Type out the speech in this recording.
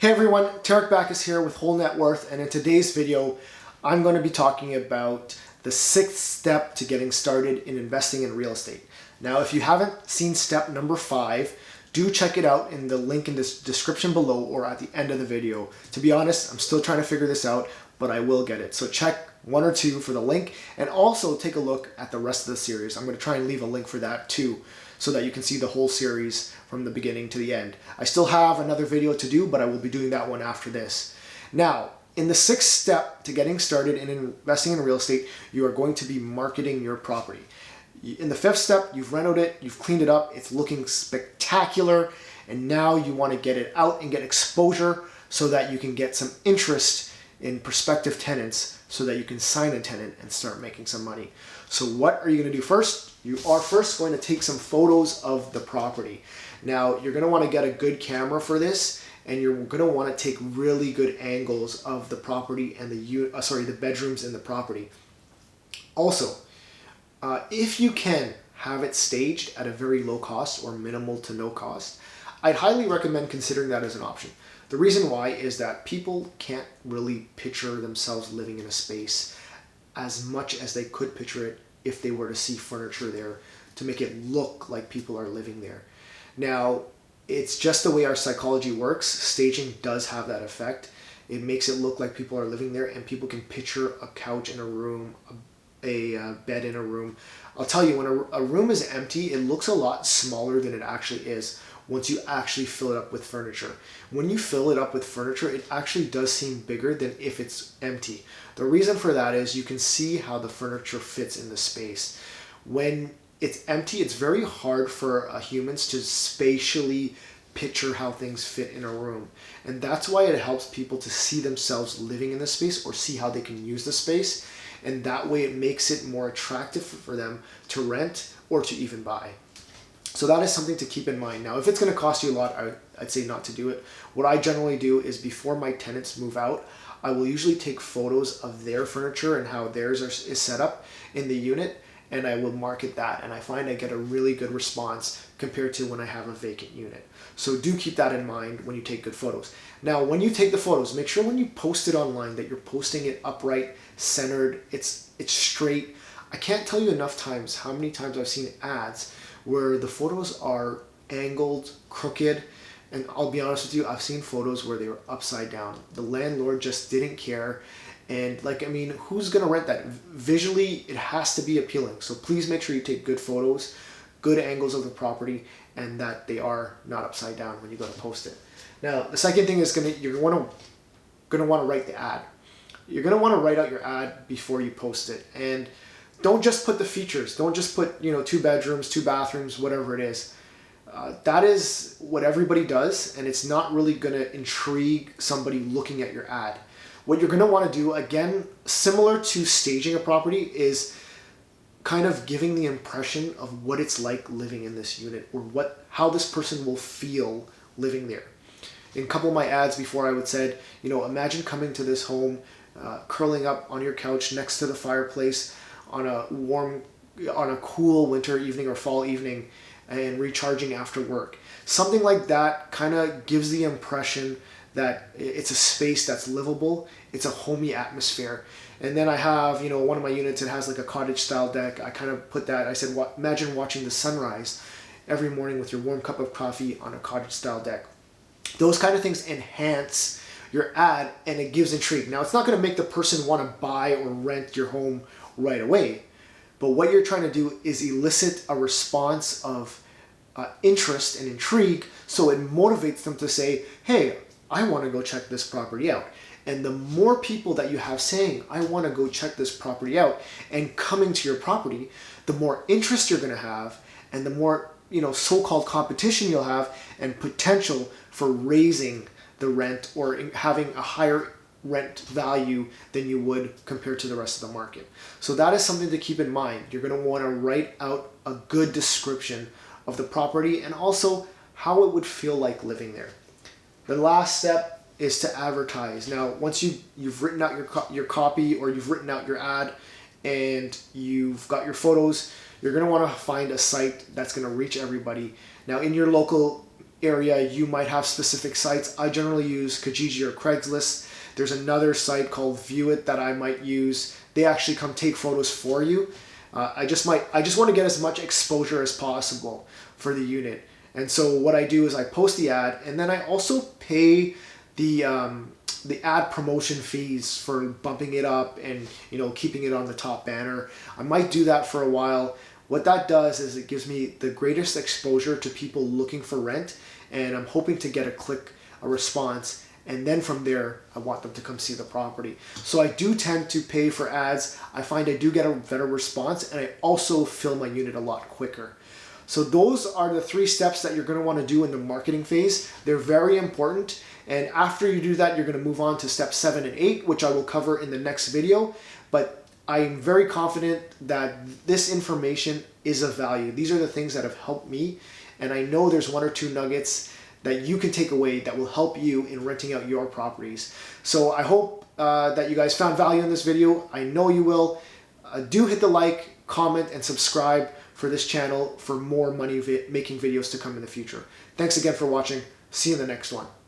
Hey everyone, Tarek Backus here with Whole Net Worth, and in today's video I'm going to be talking about the sixth step to getting started in investing in real estate. Now if you haven't seen step number 5, do check it out in the link in this description below or at the end of the video. To be honest, I'm still trying to figure this out, but I will get it. So check 1 or 2 for the link, and also take a look at the rest of the series. I'm going to try and leave a link for that too, so that you can see the whole series from the beginning to the end. I still have another video to do, but I will be doing that one after this. Now, in the 6th step to getting started in investing in real estate, you are going to be marketing your property. In the 5th step, you've renovated it, you've cleaned it up, it's looking spectacular, and now you want to get it out and get exposure so that you can get some interest in prospective tenants so that you can sign a tenant and start making some money. So what are you going to do first? You are first going to take some photos of the property. Now you're going to want to get a good camera for this, and you're going to want to take really good angles of the property and the bedrooms in the property. Also, if you can have it staged at a very low cost or minimal to no cost, I'd highly recommend considering that as an option. The reason why is that people can't really picture themselves living in a space as much as they could picture it if they were to see furniture there to make it look like people are living there. Now, it's just the way our psychology works. Staging does have that effect. It makes it look like people are living there, and people can picture a couch in a room, a bed in a room. I'll tell you, when a room is empty, it looks a lot smaller than it actually is once you actually fill it up with furniture. When you fill it up with furniture, it actually does seem bigger than if it's empty. The reason for that is you can see how the furniture fits in the space. When it's empty, it's very hard for humans to spatially picture how things fit in a room. And that's why it helps people to see themselves living in the space or see how they can use the space. And that way it makes it more attractive for them to rent or to even buy. So that is something to keep in mind. Now, if it's going to cost you a lot, I'd say not to do it. What I generally do is before my tenants move out, I will usually take photos of their furniture and how theirs is set up in the unit, and I will market that. And I find I get a really good response compared to when I have a vacant unit. So do keep that in mind when you take good photos. Now, when you take the photos, make sure when you post it online that you're posting it upright, centered, it's straight. I can't tell you enough times how many times I've seen ads where the photos are angled, crooked, and I'll be honest with you, I've seen photos where they were upside down. The landlord just didn't care, and who's gonna rent that? Visually, it has to be appealing, so please make sure you take good photos, good angles of the property, and that they are not upside down when you go to post it. Now, the second thing is you're gonna want to write the ad. You're gonna want to write out your ad before you post it, and don't just put the features. Don't just put 2 bedrooms, 2 bathrooms, whatever it is. That is what everybody does, and it's not really going to intrigue somebody looking at your ad. What you're going to want to do, again, similar to staging a property, is kind of giving the impression of what it's like living in this unit, or how this person will feel living there. In a couple of my ads before, I would said, imagine coming to this home, curling up on your couch next to the fireplace on a cool winter evening or fall evening, and recharging after work. Something like that kind of gives the impression that it's a space that's livable. It's a homey atmosphere. And then I have, one of my units, it has like a cottage style deck. I kind of put that, I said, imagine watching the sunrise every morning with your warm cup of coffee on a cottage style deck. Those kind of things enhance your ad, and it gives intrigue. Now, it's not going to make the person want to buy or rent your home right away, but what you're trying to do is elicit a response of interest and intrigue, so it motivates them to say, hey, I want to go check this property out. And the more people that you have saying, I want to go check this property out, and coming to your property, the more interest you're going to have, and the more so-called competition you'll have, and potential for raising the rent or having a higher rent value than you would compared to the rest of the market. So that is something to keep in mind. You're going to want to write out a good description of the property and also how it would feel like living there. The last step is to advertise. Now, once you've written out your copy, or you've written out your ad and you've got your photos, you're going to want to find a site that's going to reach everybody. Now, in your local area, you might have specific sites. I generally use Kijiji or Craigslist. There's another site called Viewit that I might use. They actually come take photos for you. I just want to get as much exposure as possible for the unit. And so what I do is I post the ad, and then I also pay the ad promotion fees for bumping it up and, you know, keeping it on the top banner. I might do that for a while. What that does is it gives me the greatest exposure to people looking for rent, and I'm hoping to get a response, and then from there I want them to come see the property. So I do tend to pay for ads. I find I do get a better response, and I also fill my unit a lot quicker. So those are the 3 steps that you're going to want to do in the marketing phase. They're very important, and after you do that, you're going to move on to step 7 and 8, which I will cover in the next video. But I'm very confident that this information is of value. These are the things that have helped me, and I know there's 1 or 2 nuggets that you can take away that will help you in renting out your properties. So I hope that you guys found value in this video. I know you will. Do hit the like, comment, and subscribe for this channel for more money making videos to come in the future. Thanks again for watching. See you in the next one.